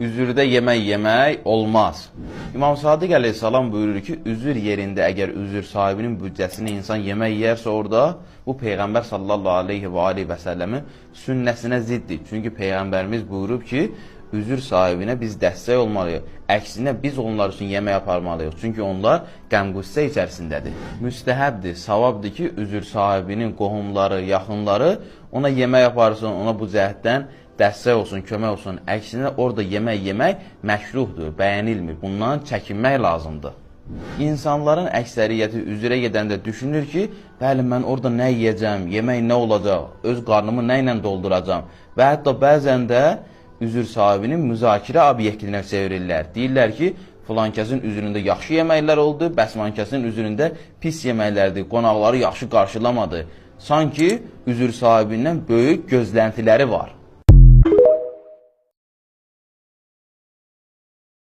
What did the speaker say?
üzürdə yemək yemək olmaz. İmam Sadiq əleyhissalam buyurur ki, üzür yerində əgər üzür sahibinin büdcəsini insan yemək yeyərsə orada, bu Peyğəmbər sallallahu aleyhi və aleyhi və səlləmin sünnəsinə ziddir. Çünki Peyğəmbərimiz buyurub ki, üzür sahibinə biz dəstək olmalıyıq. Əksinə biz onlar üçün yemək aparmalıyıq. Çünki onlar qəm-qüssə içərisindədir. Müstəhəbdir, savabdır ki, üzür sahibinin qohumları, yaxınları ona yemək aparsın, ona bu cəhətdən dəstək olsun, kömək olsun. Əksinə orada yemək yemək məkruhdur, bəyənilmir. Bundan çəkinmək lazımdır. İnsanların əksəriyyəti üzrə gedəndə düşünür ki, bəli, mən orada nə yeyəcəm, yemək nə olacaq, öz qarnımı nə ilə dolduracam və hətta bəzən də üzür sahibinin müzakirə obyektinə çevirirlər. Deyirlər ki, filan kəsin üzründə yaxşı yeməklər oldu, bəsman kəsin üzründə pis yeməklərdir, qonaqları yaxşı qarşılamadı. Sanki üzür sahibindən böyük gözləntiləri var.